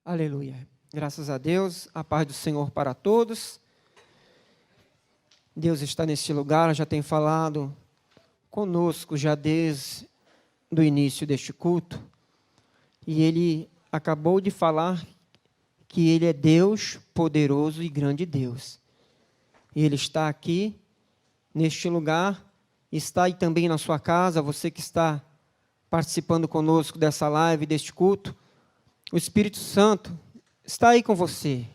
Aleluia. Graças a Deus, a paz do Senhor para todos. Deus está neste lugar, já tem falado conosco já desde o início deste culto. E Ele acabou de falar que Ele é Deus poderoso e grande Deus. E Ele está aqui, neste lugar, está aí também na sua casa, você que está participando conosco dessa live, deste culto. O Espírito Santo está aí com você,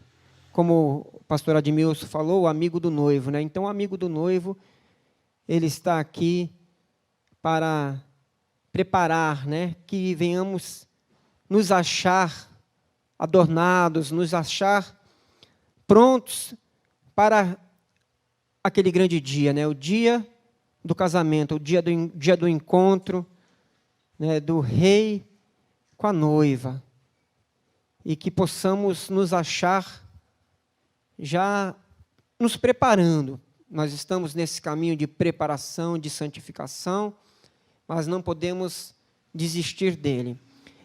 como o pastor Admilson falou, o amigo do noivo, né? Então, o amigo do noivo, ele está aqui para preparar, né? Que venhamos nos achar adornados, nos achar prontos para aquele grande dia, né? O dia do casamento, o dia do encontro, né? Do rei com a noiva. E que possamos nos achar já nos preparando. Nós estamos nesse caminho de preparação, de santificação, mas não podemos desistir dele.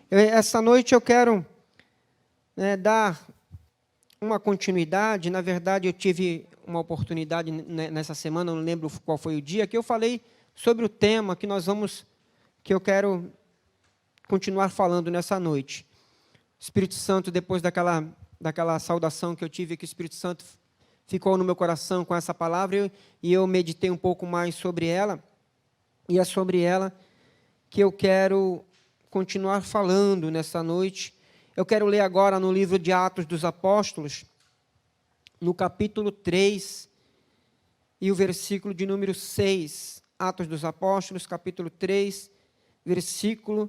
Essa noite eu quero dar uma continuidade. Na verdade, eu tive uma oportunidade nessa semana, não lembro qual foi o dia, que eu falei sobre o tema que eu quero continuar falando nessa noite. O Espírito Santo, depois daquela saudação que eu tive, que o Espírito Santo ficou no meu coração com essa palavra, e eu meditei um pouco mais sobre ela, e é sobre ela que eu quero continuar falando nessa noite. Eu quero ler agora no livro de Atos dos Apóstolos, no capítulo 3, e o versículo de número 6. Atos dos Apóstolos, capítulo 3, versículo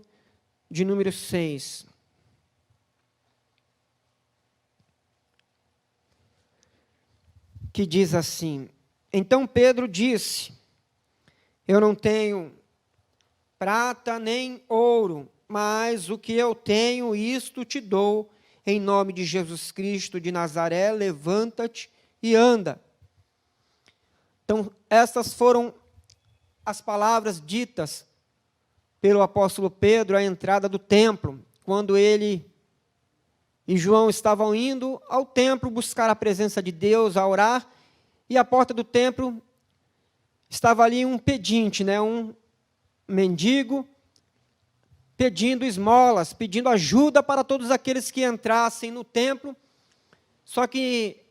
de número 6. Que diz assim: Então Pedro disse: Eu não tenho prata nem ouro, mas o que eu tenho, isto te dou. Em nome de Jesus Cristo de Nazaré, levanta-te e anda. Então, essas foram as palavras ditas pelo apóstolo Pedro à entrada do templo, quando ele e João estavam indo ao templo buscar a presença de Deus, a orar, e à porta do templo estava ali um pedinte, um mendigo, pedindo esmolas, pedindo ajuda para todos aqueles que entrassem no templo. Só que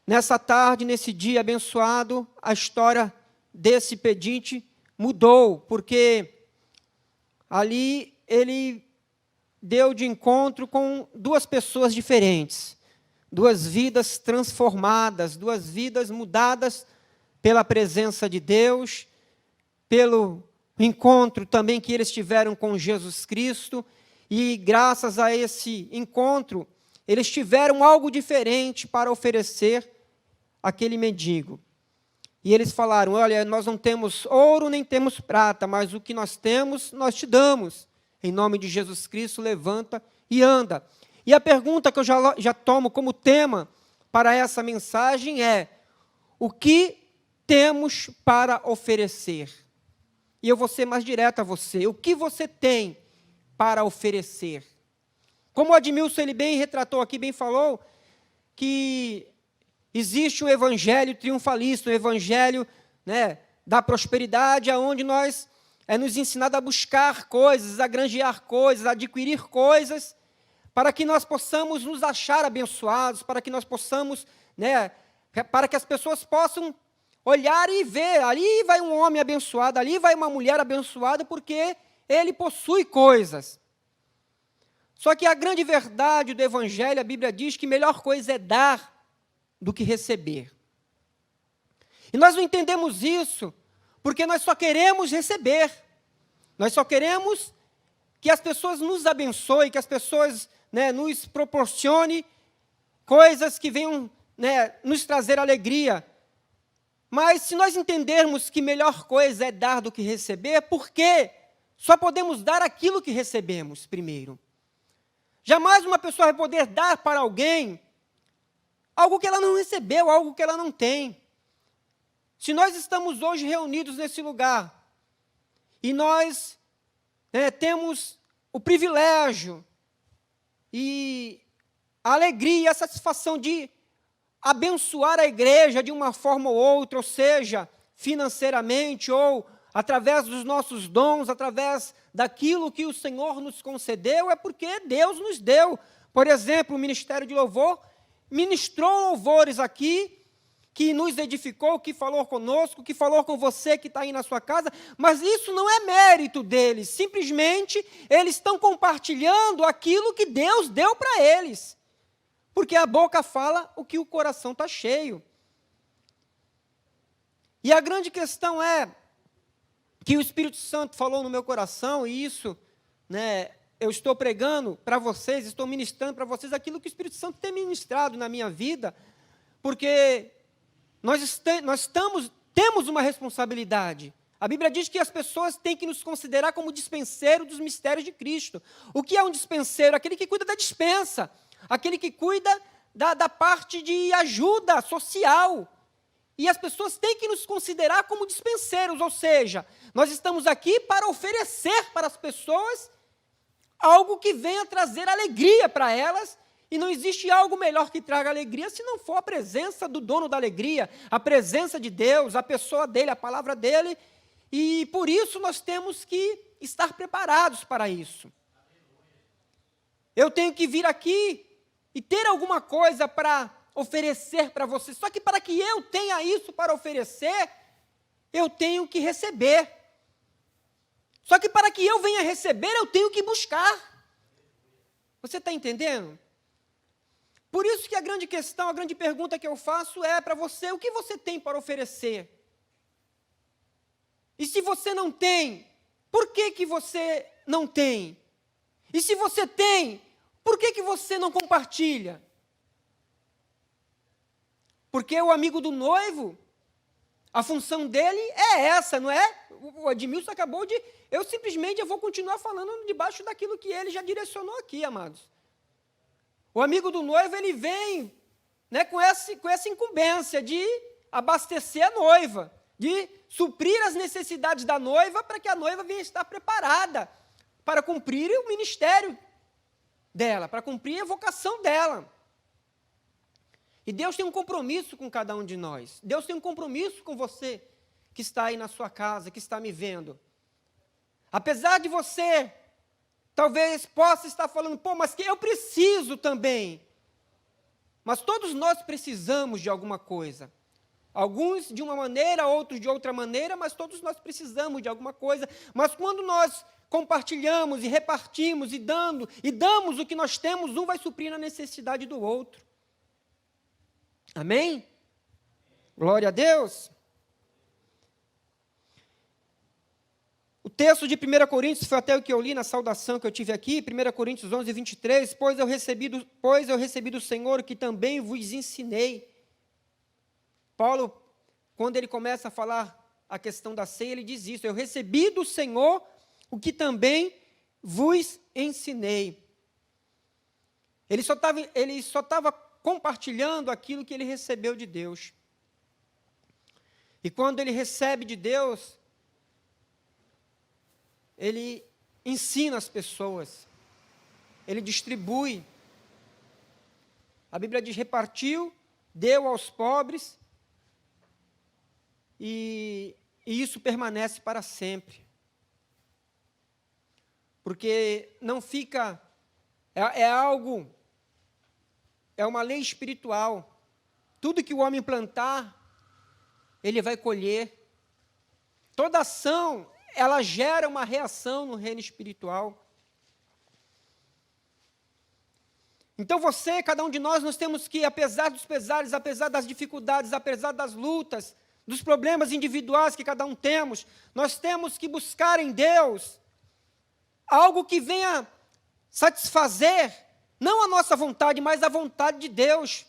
nessa tarde, nesse dia abençoado, a história desse pedinte mudou, porque ali ele deu de encontro com duas pessoas diferentes, duas vidas transformadas, duas vidas mudadas pela presença de Deus, pelo encontro também que eles tiveram com Jesus Cristo, e graças a esse encontro, eles tiveram algo diferente para oferecer àquele mendigo. E eles falaram: olha, nós não temos ouro nem temos prata, mas o que nós temos, nós te damos. Em nome de Jesus Cristo, levanta e anda. E a pergunta que eu já tomo como tema para essa mensagem é: o que temos para oferecer? E eu vou ser mais direto a você. O que você tem para oferecer? Como o Admilson, ele bem retratou aqui, bem falou, que existe o evangelho triunfalista, o evangelho da prosperidade, onde nós nos ensinado a buscar coisas, a granjear coisas, a adquirir coisas, para que nós possamos nos achar abençoados, para que nós possamos, para que as pessoas possam olhar e ver, ali vai um homem abençoado, ali vai uma mulher abençoada, porque ele possui coisas. Só que a grande verdade do evangelho, a Bíblia diz que melhor coisa é dar do que receber. E nós não entendemos isso, porque nós só queremos receber. Nós só queremos que as pessoas nos abençoem, que as pessoas nos proporcionem coisas que venham nos trazer alegria. Mas se nós entendermos que melhor coisa é dar do que receber, por quê? Só podemos dar aquilo que recebemos primeiro. Jamais uma pessoa vai poder dar para alguém algo que ela não recebeu, algo que ela não tem. Se nós estamos hoje reunidos nesse lugar, e nós temos o privilégio e a alegria e a satisfação de abençoar a igreja de uma forma ou outra, ou seja, financeiramente ou através dos nossos dons, através daquilo que o Senhor nos concedeu, é porque Deus nos deu. Por exemplo, o Ministério de Louvor ministrou louvores aqui, que nos edificou, que falou conosco, que falou com você que está aí na sua casa, mas isso não é mérito deles, simplesmente eles estão compartilhando aquilo que Deus deu para eles, porque a boca fala o que o coração está cheio. E a grande questão é que o Espírito Santo falou no meu coração, e isso, eu estou pregando para vocês, estou ministrando para vocês aquilo que o Espírito Santo tem ministrado na minha vida, porque nós temos uma responsabilidade. A Bíblia diz que as pessoas têm que nos considerar como dispenseiro dos mistérios de Cristo. O que é um dispenseiro? Aquele que cuida da dispensa, aquele que cuida da parte de ajuda social. E as pessoas têm que nos considerar como dispenseiros, ou seja, nós estamos aqui para oferecer para as pessoas algo que venha trazer alegria para elas, e não existe algo melhor que traga alegria se não for a presença do dono da alegria, a presença de Deus, a pessoa dele, a palavra dele, e por isso nós temos que estar preparados para isso. Eu tenho que vir aqui e ter alguma coisa para oferecer para você, só que para que eu tenha isso para oferecer, eu tenho que receber. Só que para que eu venha receber, eu tenho que buscar. Você está entendendo? Por isso que a grande questão, a grande pergunta que eu faço é para você: o que você tem para oferecer? E se você não tem, por que que você não tem? E se você tem, por que que você não compartilha? Porque o amigo do noivo, a função dele é essa, não é? O Edmilson acabou de... Eu vou continuar falando debaixo daquilo que ele já direcionou aqui, amados. O amigo do noivo, ele vem com essa incumbência de abastecer a noiva, de suprir as necessidades da noiva para que a noiva venha estar preparada para cumprir o ministério dela, para cumprir a vocação dela. E Deus tem um compromisso com cada um de nós. Deus tem um compromisso com você que está aí na sua casa, que está me vendo. Apesar de você talvez possa estar falando, mas que eu preciso também. Mas todos nós precisamos de alguma coisa. Alguns de uma maneira, outros de outra maneira, mas todos nós precisamos de alguma coisa. Mas quando nós compartilhamos e repartimos e damos o que nós temos, um vai suprir a necessidade do outro. Amém? Glória a Deus. O texto de 1 Coríntios, foi até o que eu li na saudação que eu tive aqui, 1 Coríntios 11, 23, pois eu recebi do Senhor que também vos ensinei. Paulo, quando ele começa a falar a questão da ceia, ele diz isso: eu recebi do Senhor o que também vos ensinei. Ele só estava compartilhando aquilo que ele recebeu de Deus. E quando ele recebe de Deus, ele ensina as pessoas, ele distribui. A Bíblia diz: repartiu, deu aos pobres, e isso permanece para sempre. Porque não fica, é uma lei espiritual. Tudo que o homem plantar, ele vai colher. Toda ação, ela gera uma reação no reino espiritual. Então cada um de nós temos que, apesar dos pesares, apesar das dificuldades, apesar das lutas, dos problemas individuais que cada um temos, nós temos que buscar em Deus algo que venha satisfazer, não a nossa vontade, mas a vontade de Deus.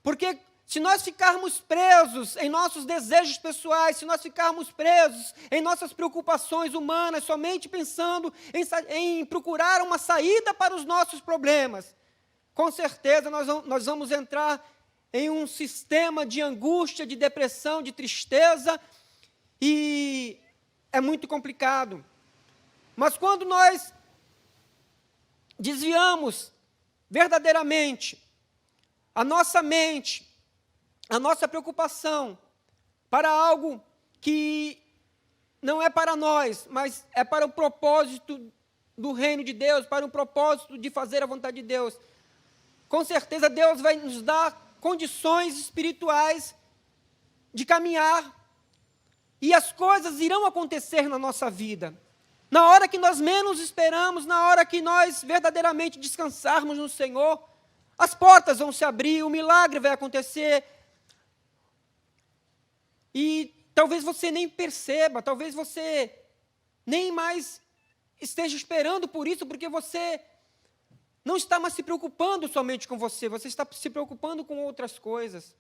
Porque se nós ficarmos presos em nossos desejos pessoais, se nós ficarmos presos em nossas preocupações humanas, somente pensando em procurar uma saída para os nossos problemas, com certeza nós vamos entrar em um sistema de angústia, de depressão, de tristeza, e é muito complicado. Mas quando nós desviamos verdadeiramente a nossa mente, a nossa preocupação para algo que não é para nós, mas é para o propósito do reino de Deus, para o propósito de fazer a vontade de Deus, com certeza Deus vai nos dar condições espirituais de caminhar, e as coisas irão acontecer na nossa vida. Na hora que nós menos esperamos, na hora que nós verdadeiramente descansarmos no Senhor, as portas vão se abrir, o milagre vai acontecer. E talvez você nem perceba, talvez você nem mais esteja esperando por isso, porque você não está mais se preocupando somente com você está se preocupando com outras coisas.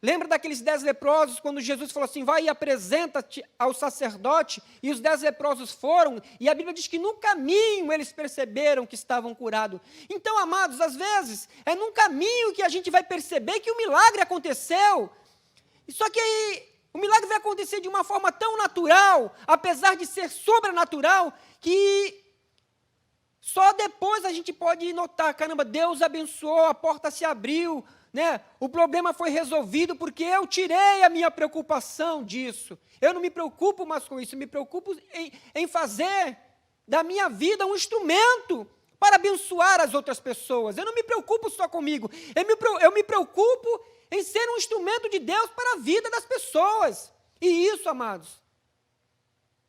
Lembra daqueles 10 leprosos, quando Jesus falou assim, vai e apresenta-te ao sacerdote, e os 10 leprosos foram, e a Bíblia diz que no caminho eles perceberam que estavam curados. Então, amados, às vezes, é num caminho que a gente vai perceber que o milagre aconteceu, só que aí, o milagre vai acontecer de uma forma tão natural, apesar de ser sobrenatural, que só depois a gente pode notar, caramba, Deus abençoou, a porta se abriu, né? O problema foi resolvido porque eu tirei a minha preocupação disso. Eu não me preocupo mais com isso, eu me preocupo em fazer da minha vida um instrumento para abençoar as outras pessoas. Eu não me preocupo só comigo, eu me preocupo em ser um instrumento de Deus para a vida das pessoas. E isso, amados,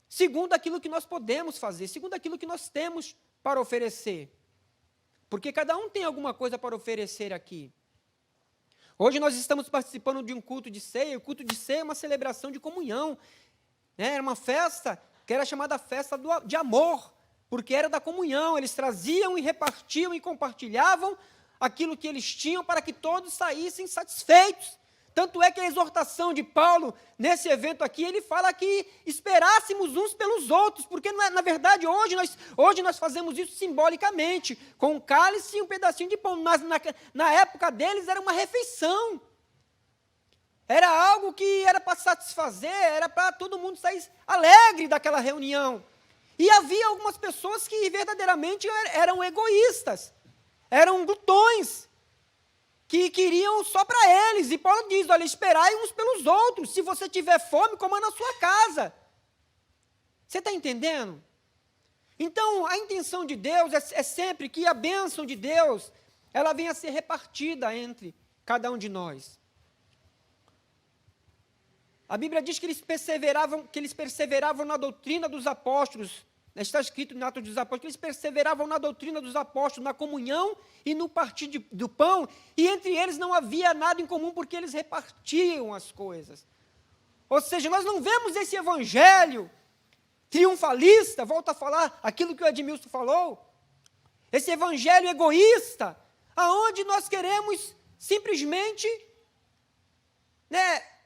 segundo aquilo que nós podemos fazer, segundo aquilo que nós temos para oferecer. Porque cada um tem alguma coisa para oferecer aqui. Hoje nós estamos participando de um culto de ceia. O culto de ceia é uma celebração de comunhão. Era uma festa que era chamada festa de amor, porque era da comunhão. Eles traziam e repartiam e compartilhavam aquilo que eles tinham para que todos saíssem satisfeitos. Tanto é que a exortação de Paulo, nesse evento aqui, ele fala que esperássemos uns pelos outros, porque, na verdade, hoje nós fazemos isso simbolicamente, com um cálice e um pedacinho de pão, mas na época deles era uma refeição, era algo que era para satisfazer, era para todo mundo sair alegre daquela reunião. E havia algumas pessoas que verdadeiramente eram egoístas, eram glutões, que queriam só para eles. E Paulo diz, olha, esperai uns pelos outros. Se você tiver fome, coma na sua casa. Você está entendendo? Então, a intenção de Deus é sempre que a bênção de Deus, ela venha a ser repartida entre cada um de nós. A Bíblia diz que eles perseveravam na doutrina dos apóstolos. Está escrito em Atos dos Apóstolos que eles perseveravam na doutrina dos apóstolos, na comunhão e no partir do pão, e entre eles não havia nada em comum, porque eles repartiam as coisas. Ou seja, nós não vemos esse evangelho triunfalista, volto a falar aquilo que o Edmilson falou, esse evangelho egoísta, aonde nós queremos simplesmente,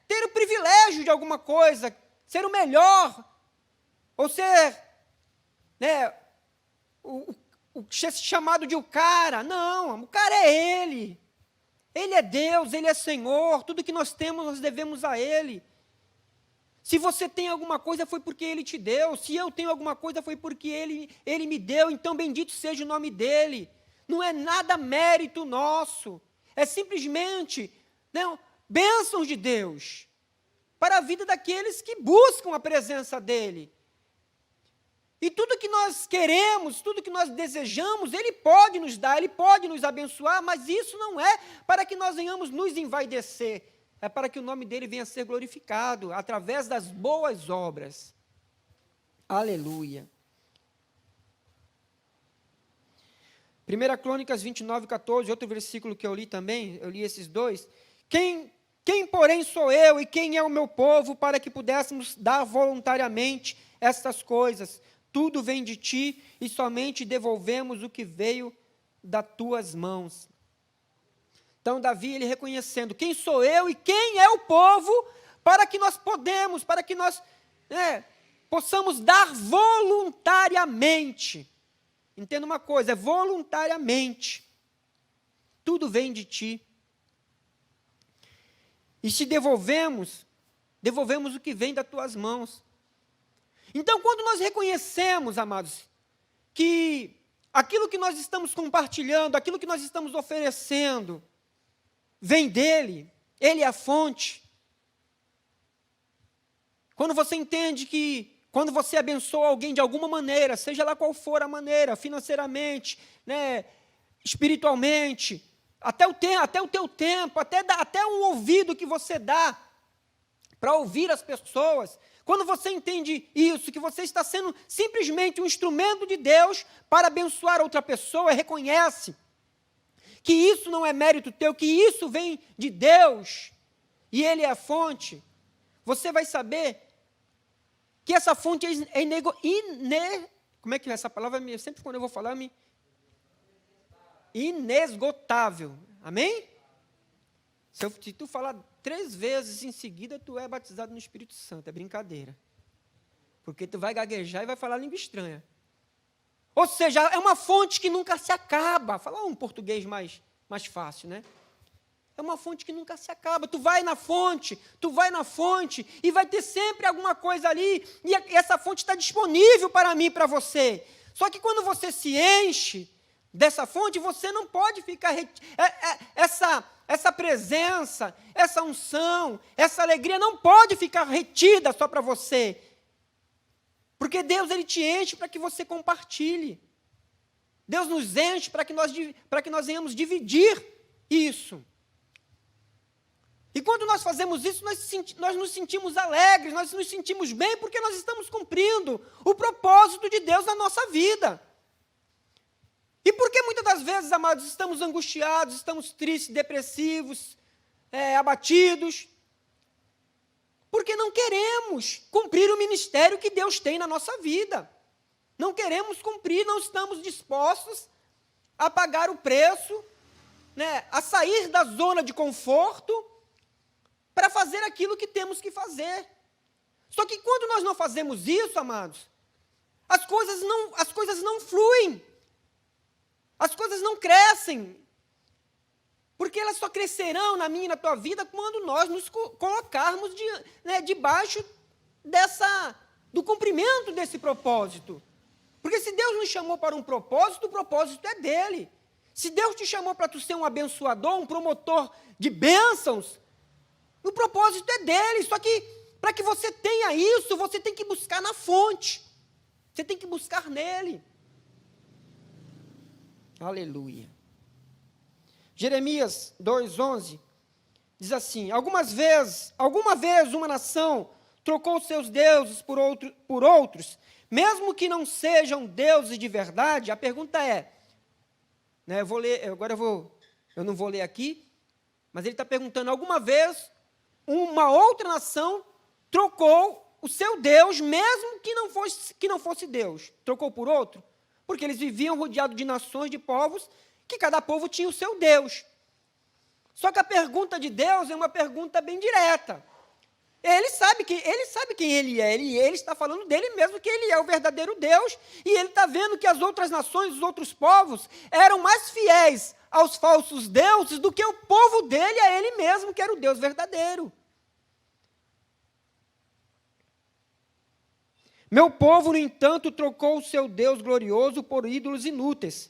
ter o privilégio de alguma coisa, ser o melhor, ou ser o chamado de o cara. Não, o cara é Ele. Ele é Deus, Ele é Senhor. Tudo que nós temos, nós devemos a Ele. Se você tem alguma coisa, foi porque Ele te deu. Se eu tenho alguma coisa, foi porque Ele me deu. Então, bendito seja o nome dEle. Não é nada mérito nosso. É simplesmente bênçãos de Deus para a vida daqueles que buscam a presença dEle. E tudo que nós queremos, tudo que nós desejamos, Ele pode nos dar, Ele pode nos abençoar, mas isso não é para que nós venhamos nos envaidecer, é para que o nome dEle venha a ser glorificado, através das boas obras. Aleluia. 1 Crônicas 29, 14, outro versículo que eu li também, eu li esses dois. Quem, porém, sou eu e quem é o meu povo para que pudéssemos dar voluntariamente estas coisas? Tudo vem de ti e somente devolvemos o que veio das tuas mãos. Então, Davi, ele reconhecendo quem sou eu e quem é o povo, para que nós possamos dar voluntariamente. Entenda uma coisa, é voluntariamente. Tudo vem de ti. E se devolvemos o que vem das tuas mãos. Então, quando nós reconhecemos, amados, que aquilo que nós estamos compartilhando, aquilo que nós estamos oferecendo, vem dele, ele é a fonte. Quando você entende que, quando você abençoa alguém de alguma maneira, seja lá qual for a maneira, financeiramente, né, espiritualmente, até o teu tempo, até um ouvido que você dá para ouvir as pessoas, quando você entende isso, que você está sendo simplesmente um instrumento de Deus para abençoar outra pessoa, reconhece que isso não é mérito teu, que isso vem de Deus, e Ele é a fonte, você vai saber que essa fonte como é que é essa palavra? Sempre quando eu vou falar, inesgotável. Amém? Se tu falar 3 vezes em seguida, tu é batizado no Espírito Santo. É brincadeira. Porque tu vai gaguejar e vai falar língua estranha. Ou seja, é uma fonte que nunca se acaba. Falar um português mais fácil, né? É uma fonte que nunca se acaba. Tu vai na fonte e vai ter sempre alguma coisa ali, e essa fonte está disponível para mim e para você. Só que quando você se enche dessa fonte, você não pode ficar... Essa presença, essa unção, essa alegria não pode ficar retida só para você. Porque Deus, Ele te enche para que você compartilhe. Deus nos enche para que nós venhamos dividir isso. E quando nós fazemos isso, nós nos sentimos alegres, nós nos sentimos bem, porque nós estamos cumprindo o propósito de Deus na nossa vida. E por que muitas das vezes, amados, estamos angustiados, estamos tristes, depressivos, abatidos? Porque não queremos cumprir o ministério que Deus tem na nossa vida. Não queremos cumprir, não estamos dispostos a pagar o preço, né, a sair da zona de conforto, para fazer aquilo que temos que fazer. Só que quando nós não fazemos isso, amados, as coisas não fluem, as coisas não crescem, porque elas só crescerão na minha e na tua vida quando nós nos colocarmos debaixo do cumprimento desse propósito. Porque se Deus nos chamou para um propósito, o propósito é dele. Se Deus te chamou para tu ser um abençoador, um promotor de bênçãos, o propósito é dele, só que para que você tenha isso, você tem que buscar na fonte. Você tem que buscar nele. Aleluia. Jeremias 2:11 diz assim: alguma vez uma nação trocou seus deuses por outros, mesmo que não sejam deuses de verdade. A pergunta é, né, eu não vou ler aqui, mas ele está perguntando, alguma vez uma outra nação trocou o seu Deus, mesmo que não fosse Deus, trocou por outro, porque eles viviam rodeados de nações, de povos, que cada povo tinha o seu Deus. Só que a pergunta de Deus é uma pergunta bem direta. Ele sabe quem ele é, ele está falando dele mesmo, que ele é o verdadeiro Deus, e ele está vendo que as outras nações, os outros povos, eram mais fiéis aos falsos deuses do que o povo dele a ele mesmo, que era o Deus verdadeiro. Meu povo, no entanto, trocou o seu Deus glorioso por ídolos inúteis.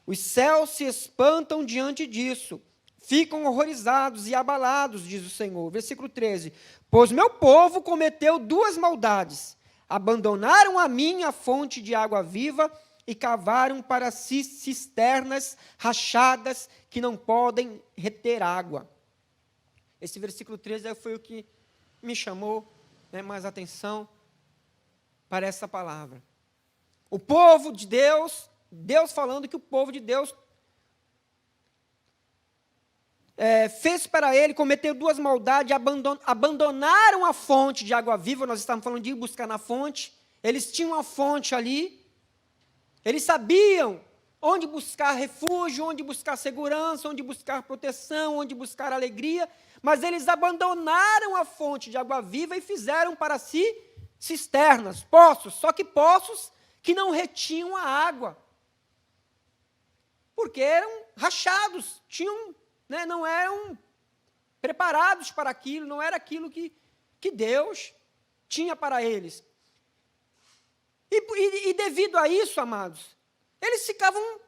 Os céus se espantam diante disso, ficam horrorizados e abalados, diz o Senhor. Versículo 13. Pois meu povo cometeu 2 maldades. Abandonaram a mim a fonte de água viva e cavaram para si cisternas rachadas que não podem reter água. Esse versículo 13 foi o que me chamou, né, mais atenção para essa palavra. O povo de Deus, Deus falando que o povo de Deus fez para ele, cometeu 2 maldades, abandonaram a fonte de água viva. Nós estávamos falando de ir buscar na fonte. Eles tinham uma fonte ali, eles sabiam onde buscar refúgio, onde buscar segurança, onde buscar proteção, onde buscar alegria, mas eles abandonaram a fonte de água viva e fizeram para si cisternas, poços, só que poços que não retinham a água, porque eram rachados, não eram preparados para aquilo, não era aquilo que Deus tinha para eles. E devido a isso, amados, eles ficavam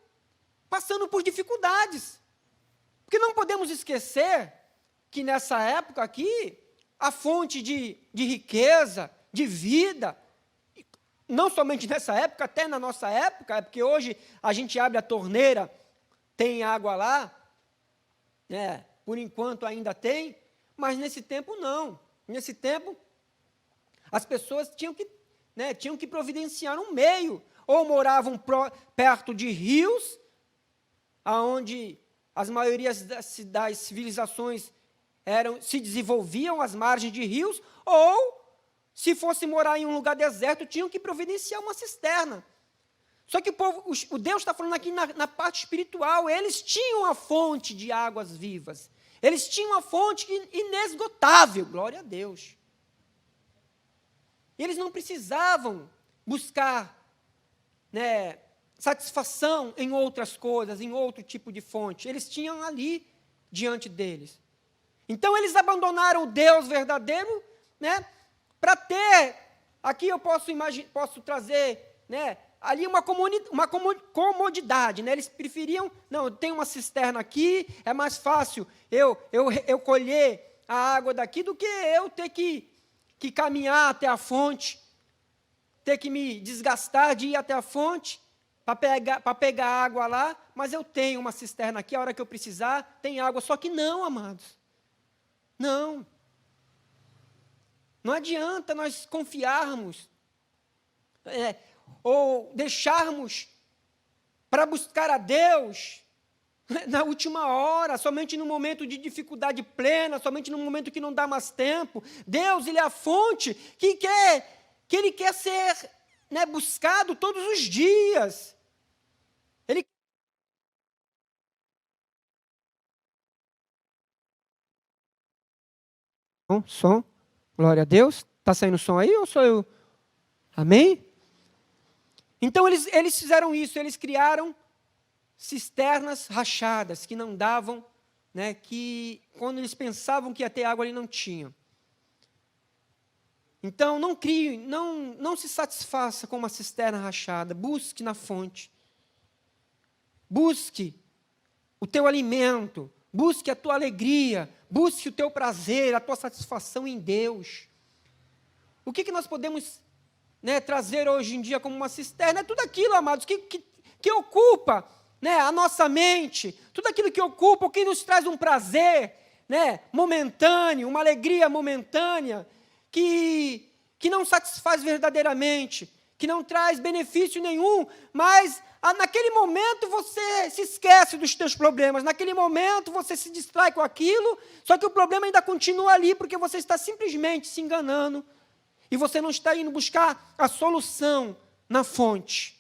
passando por dificuldades. Porque não podemos esquecer que nessa época aqui, a fonte de riqueza, de vida, não somente nessa época, até na nossa época, é porque hoje a gente abre a torneira, tem água lá, por enquanto ainda tem, mas nesse tempo não. Nesse tempo, as pessoas tinham que providenciar um meio, ou moravam perto de rios, aonde as maiorias das civilizações se desenvolviam às margens de rios, ou, se fosse morar em um lugar deserto, tinham que providenciar uma cisterna. Só que o Deus está falando aqui na parte espiritual, eles tinham a fonte de águas vivas, eles tinham a fonte inesgotável, glória a Deus. Eles não precisavam buscar satisfação em outras coisas, em outro tipo de fonte. Eles tinham ali diante deles. Então, eles abandonaram o Deus verdadeiro, para ter, aqui eu posso trazer, ali uma comodidade, Eles preferiam, não, eu tenho uma cisterna aqui, é mais fácil eu colher a água daqui do que eu ter que caminhar até a fonte, ter que me desgastar de ir até a fonte para pegar água lá, mas eu tenho uma cisterna aqui, a hora que eu precisar, tem água. Só que não, amados. Não. Não adianta nós confiarmos, ou deixarmos para buscar a Deus na última hora, somente no momento de dificuldade plena, somente no momento que não dá mais tempo. Deus, Ele é a fonte que Ele quer ser buscado todos os dias. Ele som, glória a Deus. Está saindo som aí ou sou eu? Amém? Então eles fizeram isso, eles criaram cisternas rachadas, que não davam, que quando eles pensavam que ia ter água, ali não tinham. Então, não crie, não se satisfaça com uma cisterna rachada, busque na fonte. Busque o teu alimento, busque a tua alegria, busque o teu prazer, a tua satisfação em Deus. O que nós podemos trazer hoje em dia como uma cisterna? É tudo aquilo, amados, que ocupa a nossa mente, tudo aquilo que ocupa, o que nos traz um prazer momentâneo, uma alegria momentânea, que não satisfaz verdadeiramente, que não traz benefício nenhum, mas naquele momento você se esquece dos teus problemas, naquele momento você se distrai com aquilo, só que o problema ainda continua ali, porque você está simplesmente se enganando, e você não está indo buscar a solução na fonte,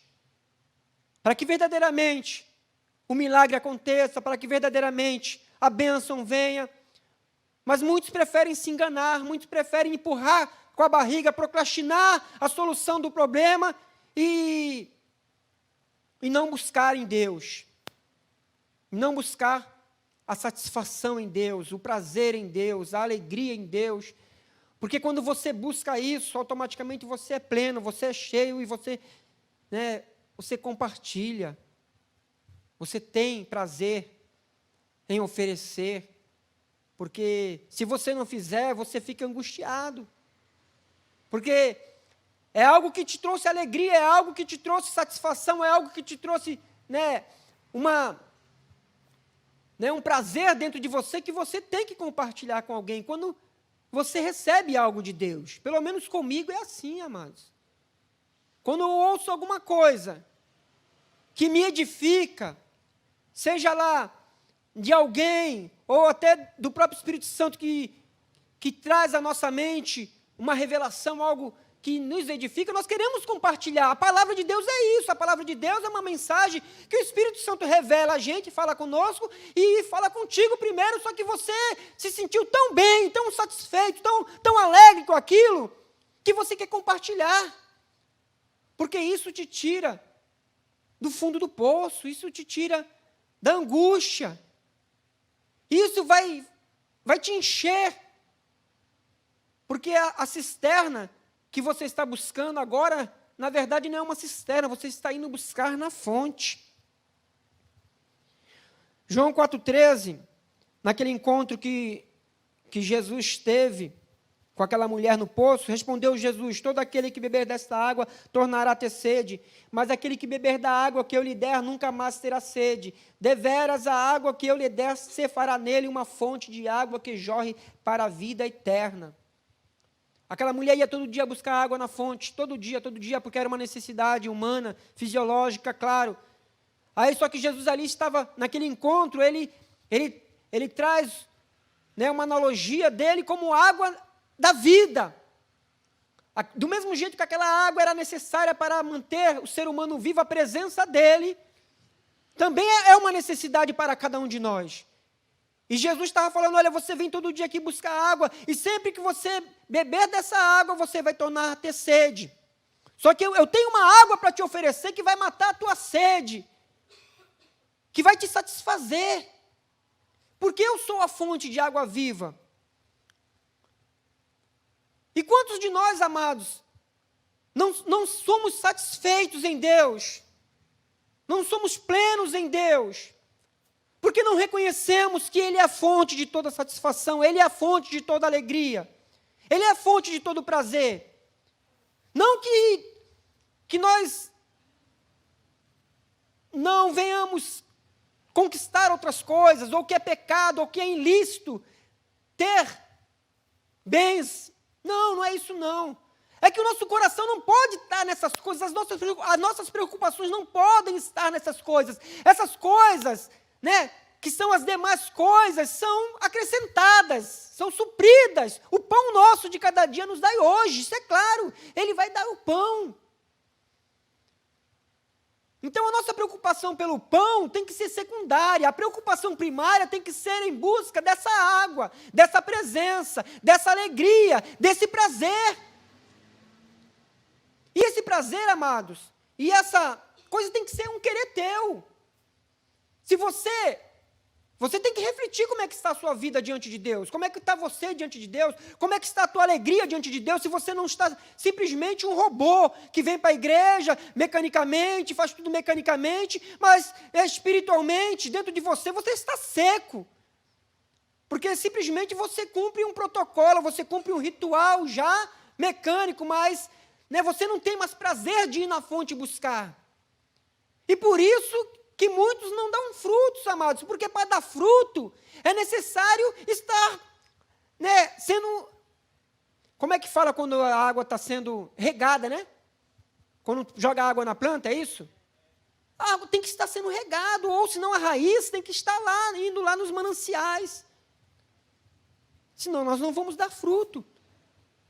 para que verdadeiramente o milagre aconteça, para que verdadeiramente a bênção venha. Mas muitos preferem se enganar, muitos preferem empurrar com a barriga, procrastinar a solução do problema e não buscar em Deus, não buscar a satisfação em Deus, o prazer em Deus, a alegria em Deus, porque quando você busca isso, automaticamente você é pleno, você é cheio e você compartilha, você tem prazer em oferecer. Porque se você não fizer, você fica angustiado. Porque é algo que te trouxe alegria, é algo que te trouxe satisfação, é algo que te trouxe um prazer dentro de você que você tem que compartilhar com alguém. Quando você recebe algo de Deus, pelo menos comigo é assim, amados. Quando eu ouço alguma coisa que me edifica, seja lá de alguém, ou até do próprio Espírito Santo que traz à nossa mente uma revelação, algo que nos edifica, nós queremos compartilhar. A palavra de Deus é isso, a palavra de Deus é uma mensagem que o Espírito Santo revela a gente, fala conosco e fala contigo primeiro, só que você se sentiu tão bem, tão satisfeito, tão alegre com aquilo, que você quer compartilhar, porque isso te tira do fundo do poço, isso te tira da angústia, isso vai te encher, porque a cisterna que você está buscando agora na verdade, não é uma cisterna, você está indo buscar na fonte. João 4,13, naquele encontro que Jesus teve com aquela mulher no poço, respondeu Jesus: todo aquele que beber desta água tornará a ter sede, mas aquele que beber da água que eu lhe der nunca mais terá sede. Deveras a água que eu lhe der se fará nele uma fonte de água que jorre para a vida eterna. Aquela mulher ia todo dia buscar água na fonte, todo dia, porque era uma necessidade humana, fisiológica, claro. Aí só que Jesus ali estava, naquele encontro, ele traz, né, uma analogia dele como água da vida. Do mesmo jeito que aquela água era necessária para manter o ser humano vivo, a presença dele também é uma necessidade para cada um de nós. E Jesus estava falando: olha, você vem todo dia aqui buscar água, e sempre que você beber dessa água, você vai tornar a ter sede. Só que eu tenho uma água para te oferecer que vai matar a tua sede, que vai te satisfazer, porque eu sou a fonte de água viva. E quantos de nós, amados, não somos satisfeitos em Deus, não somos plenos em Deus, porque não reconhecemos que Ele é a fonte de toda satisfação, Ele é a fonte de toda alegria, Ele é a fonte de todo prazer. Não que nós não venhamos conquistar outras coisas, ou que é pecado, ou que é ilícito ter bens. Não é isso não. É que o nosso coração não pode estar nessas coisas, as nossas preocupações não podem estar nessas coisas. Essas coisas, né, que são as demais coisas, são acrescentadas, são supridas. O pão nosso de cada dia nos dai hoje, isso é claro, Ele vai dar o pão. Então a nossa preocupação pelo pão tem que ser secundária, a preocupação primária tem que ser em busca dessa água, dessa presença, dessa alegria, desse prazer. E esse prazer, amados, e essa coisa tem que ser um querer teu. Se você tem que refletir como é que está a sua vida diante de Deus, como é que está você diante de Deus, como é que está a tua alegria diante de Deus, se você não está simplesmente um robô que vem para a igreja mecanicamente, faz tudo mecanicamente, mas espiritualmente, dentro de você está seco, porque simplesmente você cumpre um protocolo, você cumpre um ritual já mecânico, mas, né, você não tem mais prazer de ir na fonte buscar. E por isso que muitos não dão frutos, amados, porque para dar fruto é necessário estar, né, sendo, como é que fala quando a água está sendo regada, né? Quando joga água na planta, é isso? A água tem que estar sendo regado, ou senão a raiz tem que estar lá, indo lá nos mananciais. Senão nós não vamos dar fruto.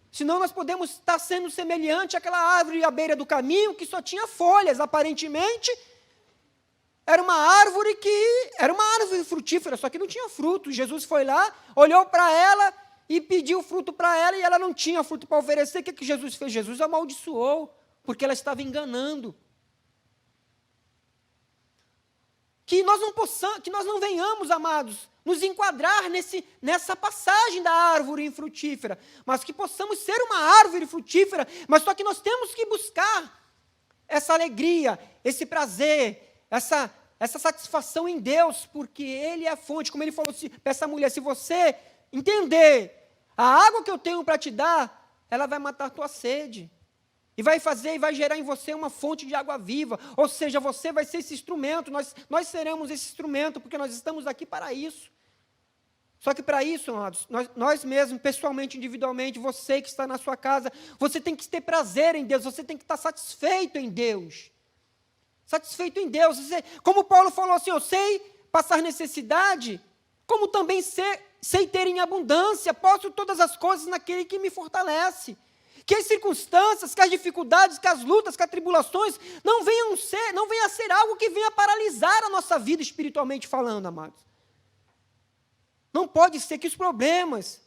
Senão nós podemos estar sendo semelhante àquela árvore à beira do caminho que só tinha folhas, aparentemente. Era uma árvore frutífera, só que não tinha fruto. Jesus foi lá, olhou para ela e pediu fruto para ela, e ela não tinha fruto para oferecer. O que Jesus fez? Jesus amaldiçoou, porque ela estava enganando. Que nós não venhamos, amados, nos enquadrar nessa passagem da árvore infrutífera, mas que possamos ser uma árvore frutífera, mas só que nós temos que buscar essa alegria, esse prazer, essa satisfação em Deus, porque Ele é a fonte, como Ele falou para essa mulher: se você entender, a água que eu tenho para te dar, ela vai matar a tua sede, e vai gerar em você uma fonte de água viva, ou seja, você vai ser esse instrumento, nós seremos esse instrumento, porque nós estamos aqui para isso. Só que para isso, amados, nós mesmos, pessoalmente, individualmente, você que está na sua casa, você tem que ter prazer em Deus, você tem que estar satisfeito em Deus. Satisfeito em Deus. Como Paulo falou assim: eu sei passar necessidade, como também sei ter em abundância, posso todas as coisas naquele que me fortalece. Que as circunstâncias, que as dificuldades, que as lutas, que as tribulações não venham a ser algo que venha paralisar a nossa vida espiritualmente falando, amados. Não pode ser que os problemas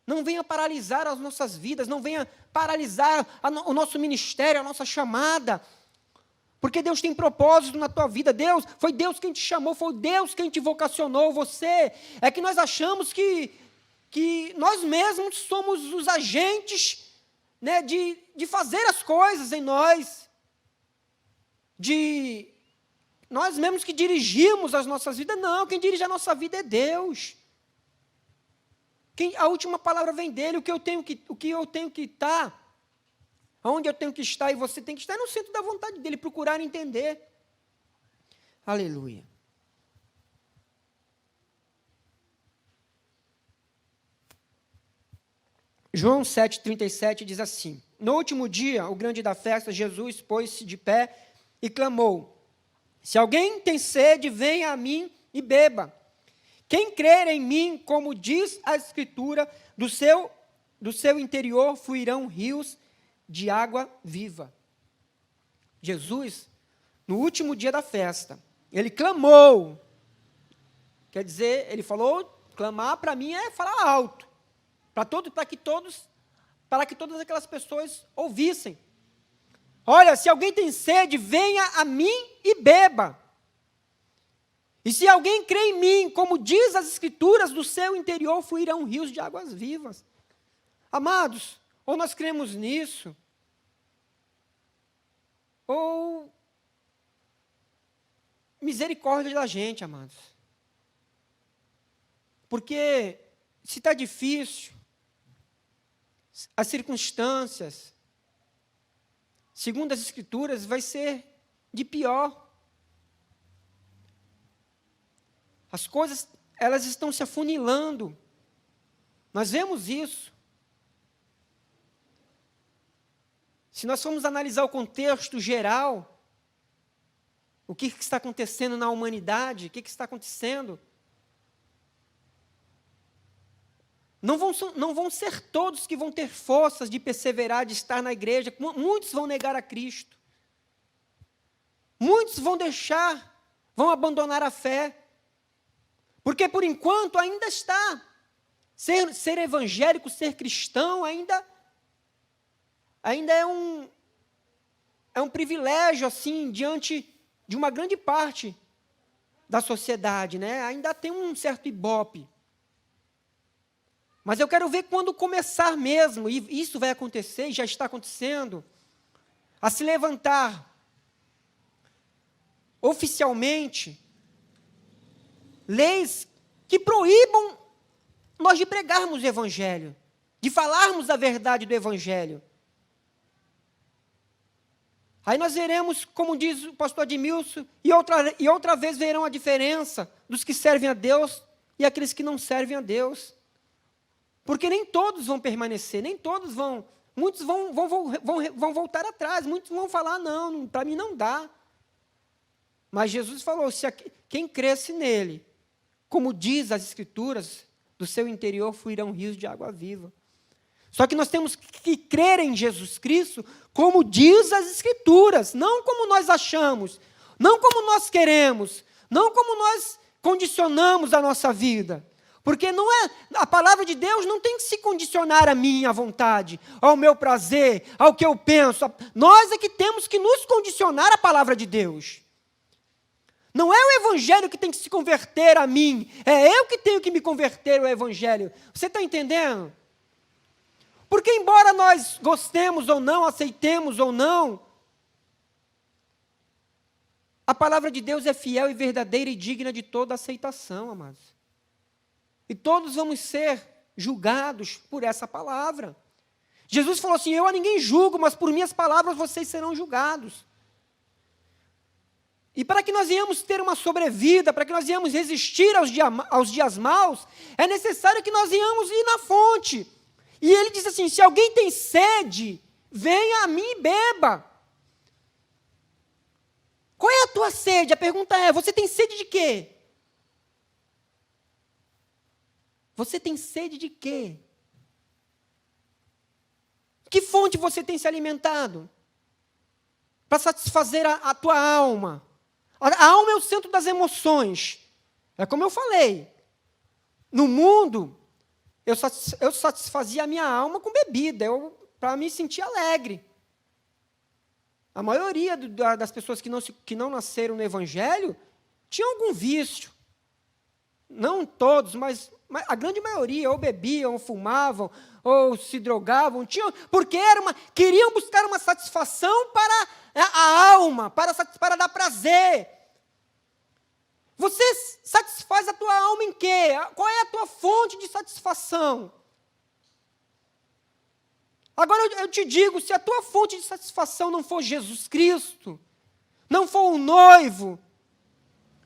não venham paralisar as nossas vidas, não venham paralisar o nosso ministério, a nossa chamada. Porque Deus tem propósito na tua vida. Foi Deus quem te chamou, foi Deus quem te vocacionou, você. É que nós achamos que nós mesmos somos os agentes, né, de fazer as coisas em nós, de nós mesmos que dirigimos as nossas vidas. Não, quem dirige a nossa vida é Deus. A última palavra vem dele. O que eu tenho que estar, onde eu tenho que estar e você tem que estar, é no centro da vontade dele, procurar entender. Aleluia. João 7,37 diz assim: no último dia, o grande da festa, Jesus pôs-se de pé e clamou: se alguém tem sede, venha a mim e beba. Quem crer em mim, como diz a Escritura, do seu interior fluirão rios de água viva. Jesus, no último dia da festa, ele clamou. Quer dizer, ele falou, clamar para mim é falar alto. Para que todas aquelas pessoas ouvissem. Olha, se alguém tem sede, venha a mim e beba. E se alguém crê em mim, como diz as Escrituras, do seu interior fluirão rios de águas vivas. Amados, ou nós cremos nisso, ou misericórdia da gente, amados. Porque se está difícil, as circunstâncias, segundo as Escrituras, vai ser de pior. As coisas, elas estão se afunilando. Nós vemos isso. Se nós formos analisar o contexto geral, o que está acontecendo na humanidade, o que está acontecendo, não vão ser todos que vão ter forças de perseverar, de estar na igreja. Muitos vão negar a Cristo. Muitos vão vão abandonar a fé. Porque, por enquanto, ainda está. Ser evangélico, ser cristão, ainda é um privilégio, assim, diante de uma grande parte da sociedade, né? Ainda tem um certo ibope. Mas eu quero ver quando começar mesmo, e isso vai acontecer, e já está acontecendo, a se levantar oficialmente leis que proíbam nós de pregarmos o Evangelho, de falarmos a verdade do Evangelho. Aí nós veremos, como diz o pastor Admilson, e outra vez verão a diferença dos que servem a Deus e aqueles que não servem a Deus. Porque nem todos vão permanecer, nem todos vão. Muitos vão voltar atrás, muitos vão falar, não, para mim não dá. Mas Jesus falou, quem cresce nele, como diz as Escrituras, do seu interior fluirão rios de água viva. Só que nós temos que crer em Jesus Cristo, como diz as Escrituras, não como nós achamos, não como nós queremos, não como nós condicionamos a nossa vida. Porque a palavra de Deus não tem que se condicionar à minha vontade, ao meu prazer, ao que eu penso. Nós é que temos que nos condicionar à palavra de Deus. Não é o Evangelho que tem que se converter a mim, é eu que tenho que me converter ao Evangelho. Você está entendendo? Porque embora nós gostemos ou não, aceitemos ou não, a palavra de Deus é fiel e verdadeira e digna de toda aceitação, amados. E todos vamos ser julgados por essa palavra. Jesus falou assim, eu a ninguém julgo, mas por minhas palavras vocês serão julgados. E para que nós venhamos ter uma sobrevida, para que nós venhamos resistir aos dias maus, é necessário que nós venhamos ir na fonte. E ele diz assim, se alguém tem sede, venha a mim e beba. Qual é a tua sede? A pergunta é, você tem sede de quê? Você tem sede de quê? Que fonte você tem se alimentado? Para satisfazer a tua alma. A alma é o centro das emoções. É como eu falei. No mundo, eu satisfazia a minha alma com bebida, para me sentir alegre. A maioria das pessoas que não nasceram no Evangelho tinham algum vício. Não todos, mas a grande maioria, ou bebiam, ou fumavam, ou se drogavam, porque queriam buscar uma satisfação para a alma, para dar prazer. Você satisfaz a tua alma em quê? Qual é a tua fonte de satisfação? Agora eu te digo, se a tua fonte de satisfação não for Jesus Cristo, não for o noivo,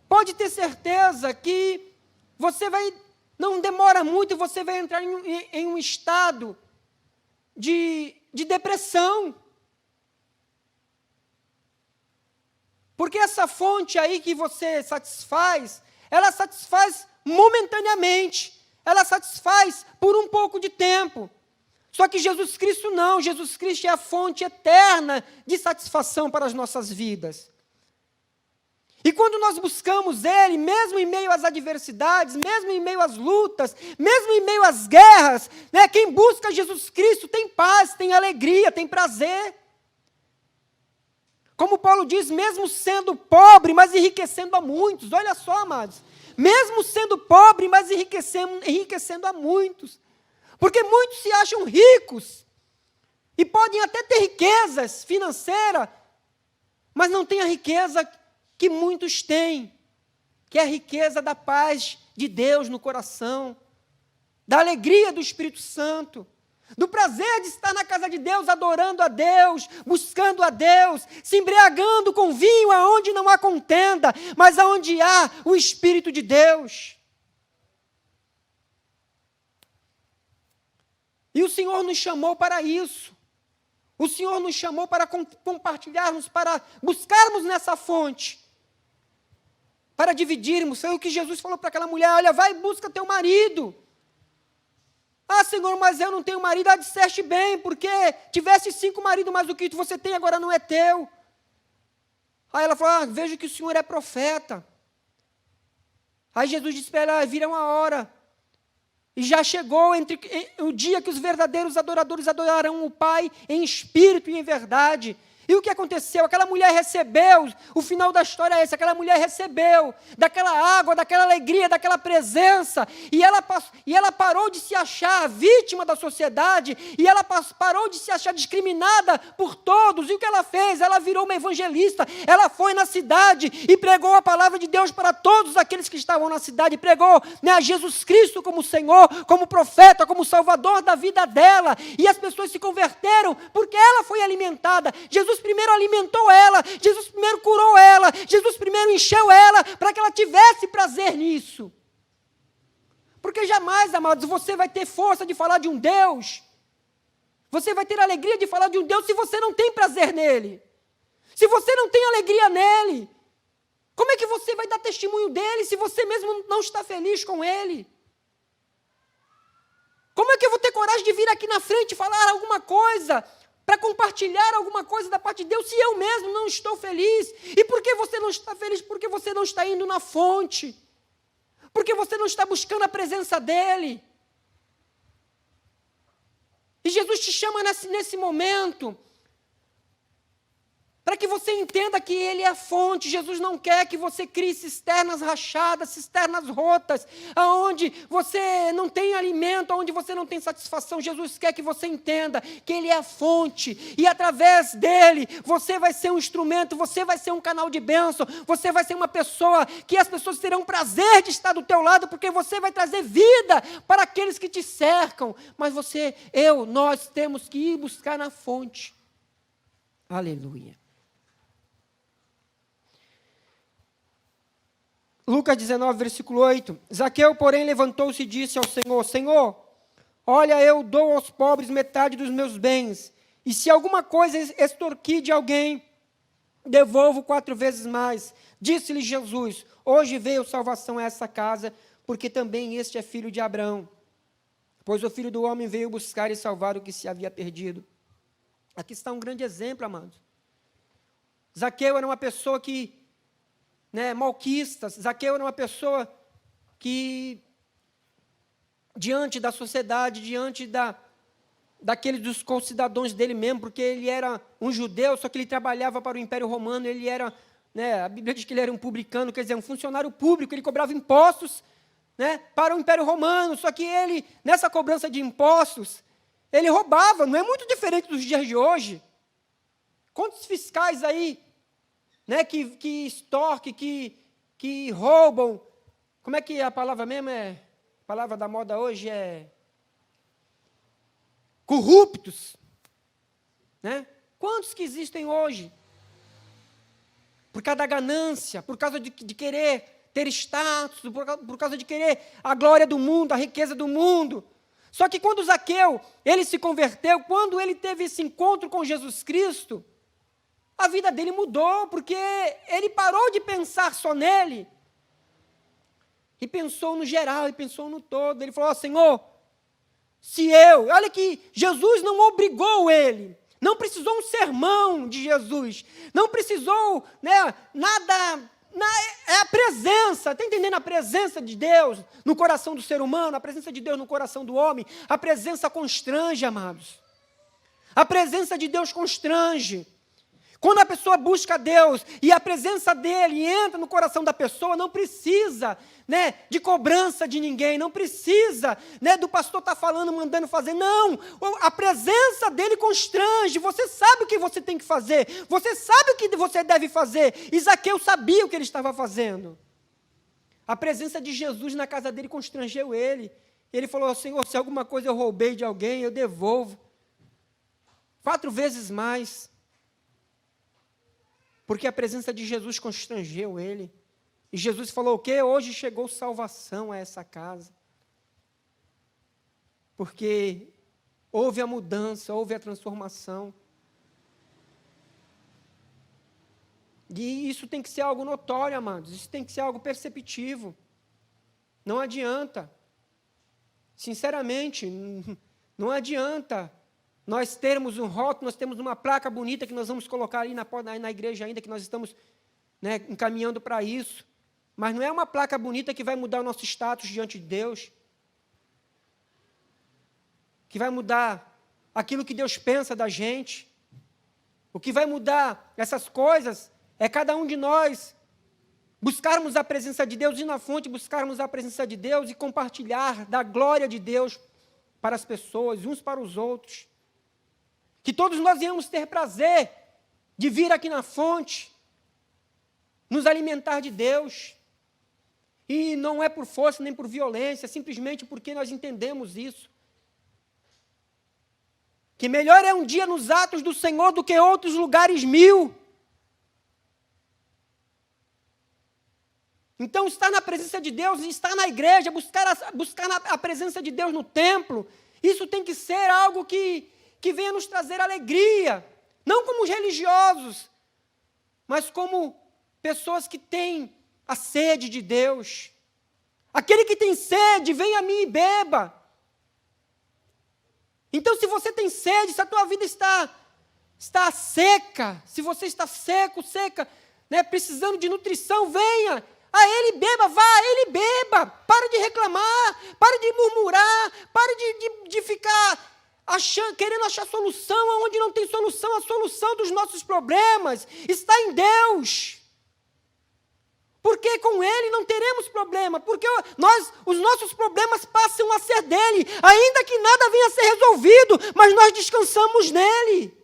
pode ter certeza que não demora muito, você vai entrar em um estado de depressão. Porque essa fonte aí que você satisfaz, ela satisfaz momentaneamente, ela satisfaz por um pouco de tempo. Só que Jesus Cristo não, Jesus Cristo é a fonte eterna de satisfação para as nossas vidas. E quando nós buscamos Ele, mesmo em meio às adversidades, mesmo em meio às lutas, mesmo em meio às guerras, quem busca Jesus Cristo tem paz, tem alegria, tem prazer. Como Paulo diz, mesmo sendo pobre, mas enriquecendo a muitos. Olha só, amados, mesmo sendo pobre, mas enriquecendo a muitos. Porque muitos se acham ricos e podem até ter riquezas financeiras, mas não têm a riqueza que muitos têm, que é a riqueza da paz de Deus no coração, da alegria do Espírito Santo, do prazer de estar na casa de Deus, adorando a Deus, buscando a Deus, se embriagando com vinho aonde não há contenda, mas aonde há o Espírito de Deus. E o Senhor nos chamou para isso. O Senhor nos chamou para compartilharmos, para buscarmos nessa fonte, para dividirmos. Foi o que Jesus falou para aquela mulher: olha, vai e busca teu marido. Ah, Senhor, mas eu não tenho marido. Ah, disseste bem, porque tivesse 5 maridos, mas o que você tem agora não é teu. Aí ela falou: vejo que o Senhor é profeta. Aí Jesus disse para ela: virá uma hora, e já chegou o dia que os verdadeiros adoradores adorarão o Pai em espírito e em verdade. E o que aconteceu? Aquela mulher recebeu, o final da história é esse, aquela mulher recebeu daquela água, daquela alegria, daquela presença, e ela parou de se achar vítima da sociedade, e ela parou de se achar discriminada por todos. E o que ela fez? Ela virou uma evangelista, ela foi na cidade e pregou a palavra de Deus para todos aqueles que estavam na cidade, pregou a Jesus Cristo como Senhor, como profeta, como Salvador da vida dela, e as pessoas se converteram porque ela foi alimentada. Jesus primeiro alimentou ela, Jesus primeiro curou ela, Jesus primeiro encheu ela, para que ela tivesse prazer nisso. Porque jamais, amados, você vai ter força de falar de um Deus, você vai ter alegria de falar de um Deus se você não tem prazer nele, se você não tem alegria nele. Como é que você vai dar testemunho dele se você mesmo não está feliz com ele? Como é que eu vou ter coragem de vir aqui na frente e falar alguma coisa, para compartilhar alguma coisa da parte de Deus, se eu mesmo não estou feliz? E por que você não está feliz? Porque você não está indo na fonte, porque você não está buscando a presença dEle. E Jesus te chama nesse momento, para que você entenda que Ele é a fonte. Jesus não quer que você crie cisternas rachadas, cisternas rotas, aonde você não tem alimento, aonde você não tem satisfação. Jesus quer que você entenda que Ele é a fonte, e através dEle, você vai ser um instrumento, você vai ser um canal de bênção, você vai ser uma pessoa que as pessoas terão prazer de estar do teu lado, porque você vai trazer vida para aqueles que te cercam. Mas nós temos que ir buscar na fonte. Aleluia. Lucas 19, versículo 8. Zaqueu, porém, levantou-se e disse ao Senhor: Senhor, olha, eu dou aos pobres metade dos meus bens, e se alguma coisa extorquir de alguém, devolvo 4 vezes mais. Disse-lhe Jesus: hoje veio salvação a essa casa, porque também este é filho de Abraão. Pois o Filho do Homem veio buscar e salvar o que se havia perdido. Aqui está um grande exemplo, amados. Zaqueu era uma pessoa que malquista. Zaqueu era uma pessoa que, diante da sociedade, diante daqueles dos concidadãos dele mesmo, porque ele era um judeu, só que ele trabalhava para o Império Romano, ele era, a Bíblia diz que ele era um publicano, quer dizer, um funcionário público, ele cobrava impostos né, para o Império Romano, só que ele, nessa cobrança de impostos, ele roubava, não é muito diferente dos dias de hoje. Quantos fiscais aí, né, que extorquem, que roubam, como é que a palavra mesmo é? A palavra da moda hoje é corruptos, né? Quantos que existem hoje? Por causa da ganância, por causa de querer ter status, por causa de querer a glória do mundo, a riqueza do mundo. Só que quando Zaqueu, ele se converteu, quando ele teve esse encontro com Jesus Cristo, a vida dele mudou, porque ele parou de pensar só nele, e pensou no geral, e pensou no todo. Ele falou: Senhor, olha que Jesus não obrigou ele, não precisou um sermão de Jesus, não precisou, né, nada, é a presença, está entendendo? A presença de Deus no coração do ser humano, a presença de Deus no coração do homem, a presença constrange, amados. A presença de Deus constrange. Quando a pessoa busca Deus e a presença dele entra no coração da pessoa, não precisa, né, de cobrança de ninguém, não precisa, né, do pastor estar falando, mandando fazer, não, a presença dele constrange, você sabe o que você tem que fazer, você sabe o que você deve fazer, e Zaqueu sabia o que ele estava fazendo. A presença de Jesus na casa dele constrangeu ele. Ele falou: Senhor, se alguma coisa eu roubei de alguém, eu devolvo 4 vezes mais. Porque a presença de Jesus constrangeu ele. E Jesus falou o quê? Hoje chegou salvação a essa casa. Porque houve a mudança, houve a transformação. E isso tem que ser algo notório, amados. Isso tem que ser algo perceptivo. Não adianta. Sinceramente, não adianta nós termos um rótulo, nós temos uma placa bonita que nós vamos colocar ali na igreja ainda, que nós estamos, né, encaminhando para isso. Mas não é uma placa bonita que vai mudar o nosso status diante de Deus, que vai mudar aquilo que Deus pensa da gente. O que vai mudar essas coisas é cada um de nós buscarmos a presença de Deus, ir na fonte, buscarmos a presença de Deus e compartilhar da glória de Deus para as pessoas, uns para os outros. Que todos nós venhamos ter prazer de vir aqui na fonte, nos alimentar de Deus. E não é por força nem por violência, simplesmente porque nós entendemos isso. Que melhor é um dia nos atos do Senhor do que outros lugares 1000. Então, estar na presença de Deus, estar na igreja, buscar a presença de Deus no templo, isso tem que ser algo que venha nos trazer alegria, não como os religiosos, mas como pessoas que têm a sede de Deus. Aquele que tem sede, vem a mim e beba. Então, se você tem sede, se a tua vida está seca, se você está seca, né, precisando de nutrição, venha a Ele e beba, vá a Ele e beba. Para de reclamar, para de murmurar, para de ficar querendo achar solução onde não tem solução. A solução dos nossos problemas está em Deus. Porque com Ele não teremos problema, porque os nossos problemas passam a ser dEle, ainda que nada venha a ser resolvido, mas nós descansamos nele.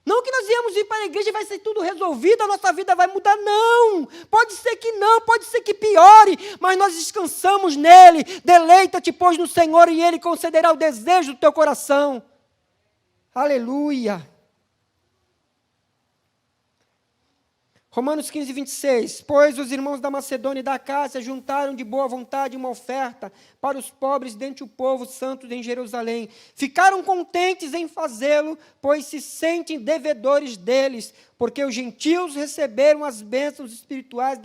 Não que nós viemos ir para a igreja e vai ser tudo resolvido, a nossa vida vai mudar, não. Pode ser que não, pode ser que piore, mas nós descansamos nele. Deleita-te, pois, no Senhor, e Ele concederá o desejo do teu coração. Aleluia. Romanos 15, 26. Pois os irmãos da Macedônia e da Acácia juntaram de boa vontade uma oferta para os pobres dentre o povo santo em Jerusalém. Ficaram contentes em fazê-lo, pois se sentem devedores deles, porque os gentios receberam as bênçãos espirituais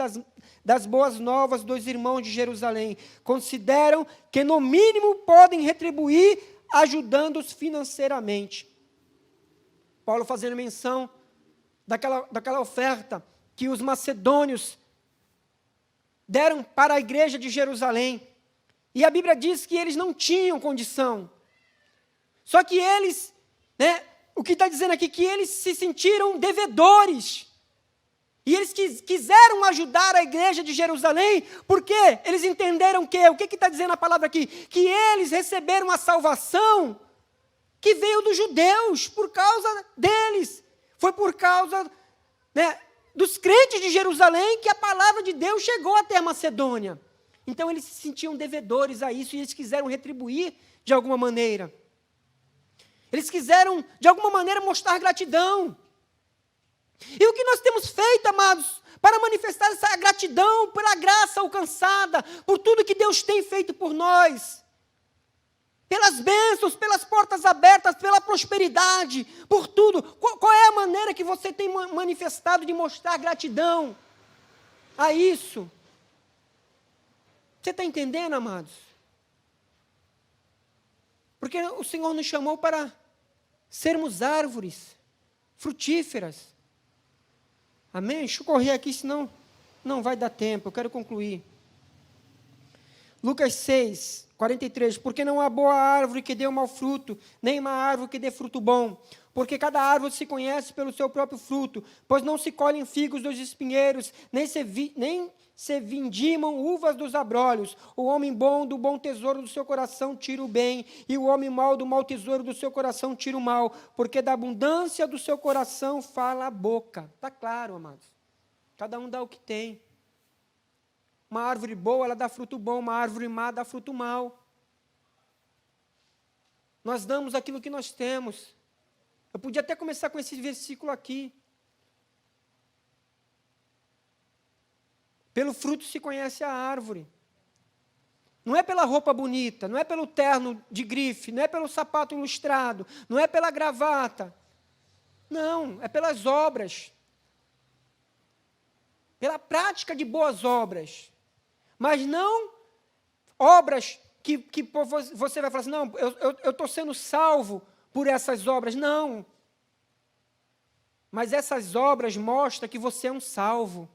das boas novas dos irmãos de Jerusalém. Consideram que no mínimo podem retribuir, ajudando-os financeiramente. Paulo fazendo menção daquela oferta que os macedônios deram para a igreja de Jerusalém. E a Bíblia diz que eles não tinham condição. Só que eles, né, o que está dizendo aqui, que eles se sentiram devedores. E eles quiseram ajudar a igreja de Jerusalém, porque eles entenderam o que está dizendo a palavra aqui? Que eles receberam a salvação que veio dos judeus, por causa deles. Foi por causa, né, dos crentes de Jerusalém que a palavra de Deus chegou até a Macedônia. Então eles se sentiam devedores a isso e eles quiseram retribuir de alguma maneira. Eles quiseram, de alguma maneira, mostrar gratidão. E o que nós temos feito, amados, para manifestar essa gratidão pela graça alcançada, por tudo que Deus tem feito por nós, pelas bênçãos, pelas portas abertas, pela prosperidade, por tudo. Qual é a maneira que você tem manifestado de mostrar gratidão a isso? Você está entendendo, amados? Porque o Senhor nos chamou para sermos árvores frutíferas. Amém? Deixa eu correr aqui, senão não vai dar tempo, eu quero concluir. Lucas 6, 43. Porque não há boa árvore que dê um mau fruto, nem uma árvore que dê fruto bom. Porque cada árvore se conhece pelo seu próprio fruto, pois não se colhem figos dos espinheiros, nem se vindimam uvas dos abrolhos. O homem bom do bom tesouro do seu coração tira o bem, e o homem mau do mau tesouro do seu coração tira o mal, porque da abundância do seu coração fala a boca. Está claro, amados? Cada um dá o que tem. Uma árvore boa, ela dá fruto bom, uma árvore má dá fruto mau. Nós damos aquilo que nós temos. Eu podia até começar com esse versículo aqui. Pelo fruto se conhece a árvore. Não é pela roupa bonita, não é pelo terno de grife, não é pelo sapato ilustrado, não é pela gravata. Não, é pelas obras. Pela prática de boas obras. Mas não obras que você vai falar assim, não, eu estou sendo salvo por essas obras. Não. Mas essas obras mostram que você é um salvo.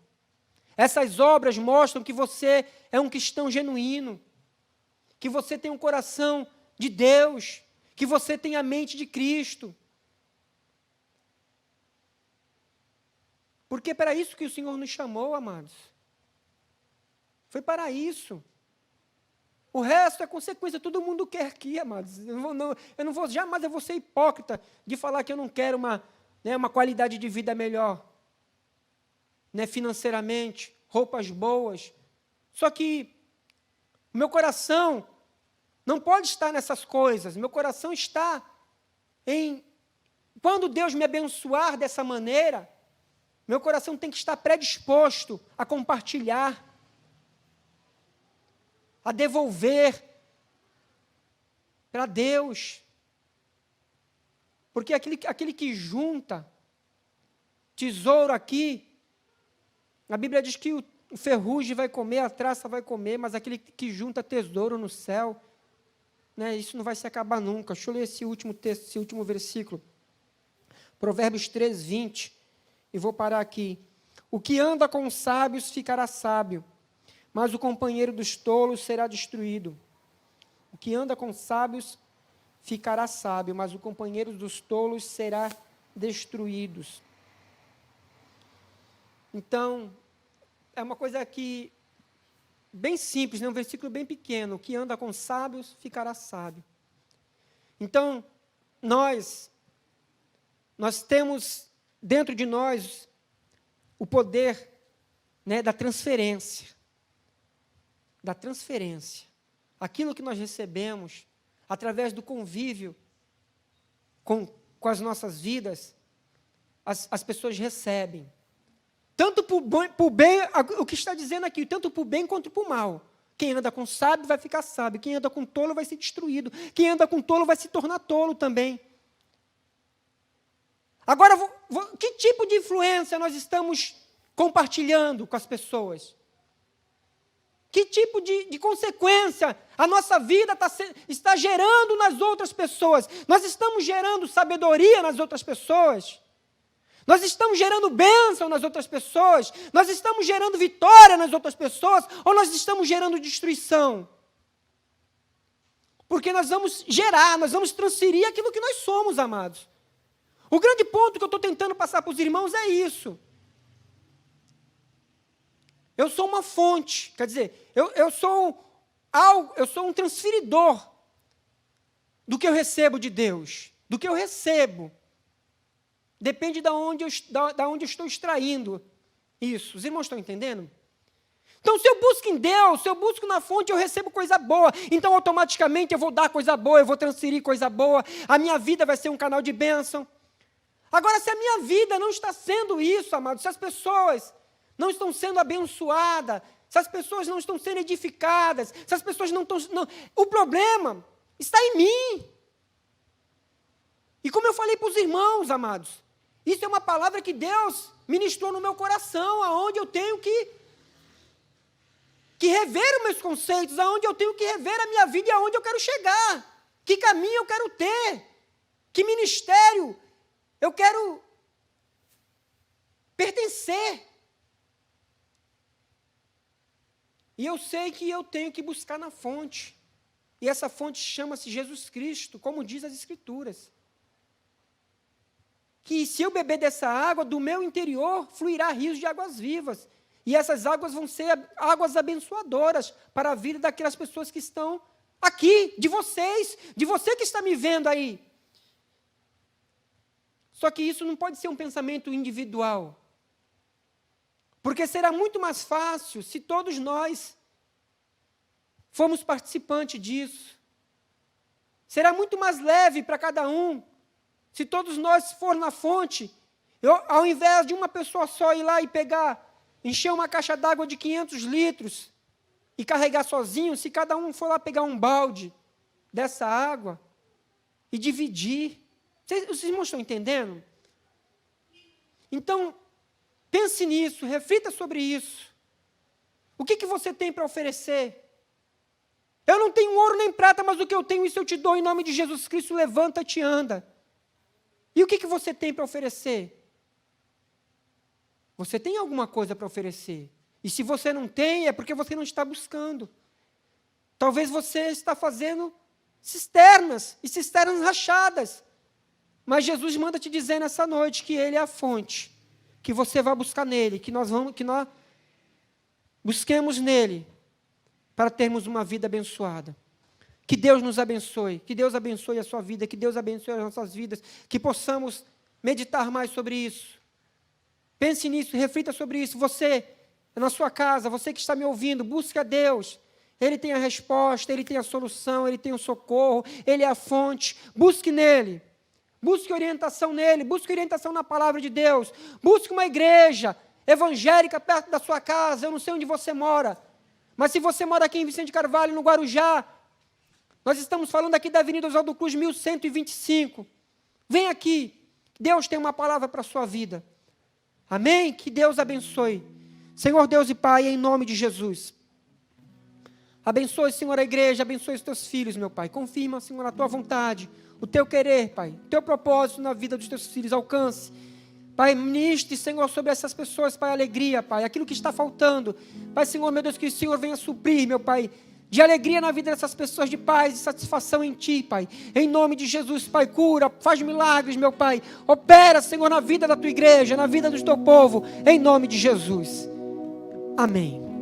Essas obras mostram que você é um cristão genuíno, que você tem um coração de Deus, que você tem a mente de Cristo. Porque é para isso que o Senhor nos chamou, amados. Foi para isso. O resto é consequência, todo mundo quer aqui, amados. Eu não vou jamais, eu vou ser hipócrita de falar que eu não quero uma qualidade de vida melhor. Financeiramente, roupas boas. Só que o meu coração não pode estar nessas coisas. Meu coração está em... Quando Deus me abençoar dessa maneira, meu coração tem que estar predisposto a compartilhar, a devolver para Deus. Porque aquele que junta tesouro aqui, a Bíblia diz que o ferrugem vai comer, a traça vai comer, mas aquele que junta tesouro no céu, isso não vai se acabar nunca. Deixa eu ler esse último texto, esse último versículo. Provérbios 3, 20. E vou parar aqui. O que anda com os sábios ficará sábio, mas o companheiro dos tolos será destruído. O que anda com os sábios ficará sábio, mas o companheiro dos tolos será destruído. Então, é uma coisa que bem simples, um versículo bem pequeno. O que anda com sábios ficará sábio. Então, nós temos dentro de nós o poder da transferência. Da transferência. Aquilo que nós recebemos através do convívio com as nossas vidas, as pessoas recebem. Tanto para o bem, o que está dizendo aqui, tanto para o bem quanto para o mal. Quem anda com sábio vai ficar sábio, quem anda com tolo vai ser destruído, quem anda com tolo vai se tornar tolo também. Agora, que tipo de influência nós estamos compartilhando com as pessoas? Que tipo de consequência a nossa vida está gerando nas outras pessoas? Nós estamos gerando sabedoria nas outras pessoas? Nós estamos gerando bênção nas outras pessoas? Nós estamos gerando vitória nas outras pessoas? Ou nós estamos gerando destruição? Porque nós vamos transferir aquilo que nós somos, amados. O grande ponto que eu estou tentando passar para os irmãos é isso. Eu sou uma fonte, quer dizer, eu sou um transferidor do que eu recebo de Deus, do que eu recebo. Depende de onde eu estou extraindo isso. Os irmãos estão entendendo? Então, se eu busco em Deus, se eu busco na fonte, eu recebo coisa boa. Então, automaticamente, eu vou dar coisa boa, eu vou transferir coisa boa. A minha vida vai ser um canal de bênção. Agora, se a minha vida não está sendo isso, amados, se as pessoas não estão sendo abençoadas, se as pessoas não estão sendo edificadas, se as pessoas não estão... o problema está em mim. E como eu falei para os irmãos, amados, isso é uma palavra que Deus ministrou no meu coração, aonde eu tenho que rever os meus conceitos, aonde eu tenho que rever a minha vida e aonde eu quero chegar. Que caminho eu quero ter? Que ministério eu quero pertencer? E eu sei que eu tenho que buscar na fonte. E essa fonte chama-se Jesus Cristo, como diz as Escrituras. Que se eu beber dessa água, do meu interior fluirá rios de águas vivas. E essas águas vão ser águas abençoadoras para a vida daquelas pessoas que estão aqui, de vocês, de você que está me vendo aí. Só que isso não pode ser um pensamento individual. Porque será muito mais fácil se todos nós formos participantes disso. Será muito mais leve para cada um se todos nós formos na fonte. Ao invés de uma pessoa só ir lá e encher uma caixa d'água de 500 litros e carregar sozinho, se cada um for lá pegar um balde dessa água e dividir. Os irmãos estão entendendo? Então, pense nisso, reflita sobre isso. O que você tem para oferecer? Eu não tenho ouro nem prata, mas o que eu tenho, isso eu te dou em nome de Jesus Cristo, levanta-te e anda. E o que você tem para oferecer? Você tem alguma coisa para oferecer. E se você não tem, é porque você não está buscando. Talvez você está fazendo cisternas, e cisternas rachadas. Mas Jesus manda te dizer nessa noite que Ele é a fonte, que você vai buscar nele, que nós busquemos nele, para termos uma vida abençoada. Que Deus nos abençoe, que Deus abençoe a sua vida, que Deus abençoe as nossas vidas, que possamos meditar mais sobre isso. Pense nisso, reflita sobre isso. Você, na sua casa, você que está me ouvindo, busque a Deus. Ele tem a resposta, Ele tem a solução, Ele tem o socorro, Ele é a fonte. Busque nele. Busque orientação nele, busque orientação na palavra de Deus. Busque uma igreja evangélica perto da sua casa. Eu não sei onde você mora, mas se você mora aqui em Vicente Carvalho, no Guarujá, nós estamos falando aqui da Avenida Oswaldo Cruz, 1125. Vem aqui, Deus tem uma palavra para a sua vida. Amém? Que Deus abençoe. Senhor Deus e Pai, em nome de Jesus. Abençoe, Senhor, a igreja, abençoe os teus filhos, meu Pai. Confirma, Senhor, a tua vontade, o teu querer, Pai, o teu propósito na vida dos teus filhos. Alcance, Pai, ministre, Senhor, sobre essas pessoas, Pai, alegria, Pai, aquilo que está faltando. Pai, Senhor, meu Deus, que o Senhor venha suprir, meu Pai, de alegria na vida dessas pessoas, de paz e satisfação em Ti, Pai. Em nome de Jesus, Pai, cura, faz milagres, meu Pai. Opera, Senhor, na vida da Tua igreja, na vida do Teu povo, em nome de Jesus. Amém.